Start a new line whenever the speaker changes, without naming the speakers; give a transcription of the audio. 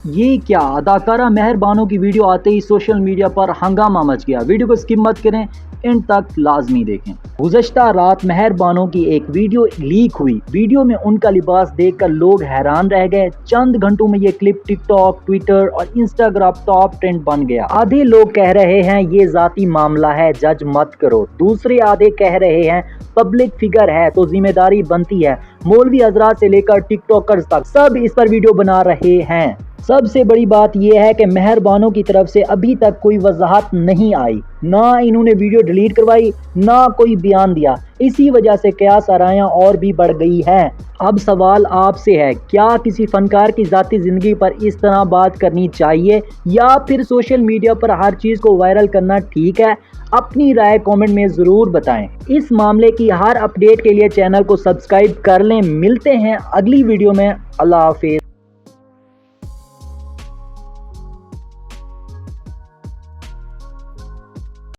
یہ کیا اداکارہ مہر بانو کی ویڈیو آتے ہی سوشل میڈیا پر ہنگامہ مچ گیا۔ ویڈیو کو سکپ مت کریں، اینڈ تک لازمی دیکھیں۔ گزشتہ رات مہر بانو کی ایک ویڈیو لیک ہوئی۔ ویڈیو میں ان کا لباس دیکھ کر لوگ حیران رہ گئے۔ چند گھنٹوں میں یہ کلپ ٹک ٹاک، ٹویٹر اور انسٹاگرام ٹاپ ٹرینڈ بن گیا۔ آدھے لوگ کہہ رہے ہیں یہ ذاتی معاملہ ہے، جج مت کرو۔ دوسرے آدھے کہہ رہے ہیں پبلک فگر ہے تو ذمہ داری بنتی ہے۔ مولوی حضرات سے لے کر ٹک ٹاکرز تک سب اس پر ویڈیو بنا رہے ہیں۔ سب سے بڑی بات یہ ہے کہ مہر بانو کی طرف سے ابھی تک کوئی وضاحت نہیں آئی، نہ انہوں نے ویڈیو ڈیلیٹ کروائی، نہ کوئی بیان دیا۔ اسی وجہ سے قیاس آرائیاں اور بھی بڑھ گئی ہیں۔ اب سوال آپ سے ہے، کیا کسی فنکار کی ذاتی زندگی پر اس طرح بات کرنی چاہیے یا پھر سوشل میڈیا پر ہر چیز کو وائرل کرنا ٹھیک ہے؟ اپنی رائے کامنٹ میں ضرور بتائیں۔ اس معاملے کی ہر اپڈیٹ کے لیے چینل کو سبسکرائب کر لیں۔ ملتے ہیں اگلی ویڈیو میں۔ اللہ حافظ۔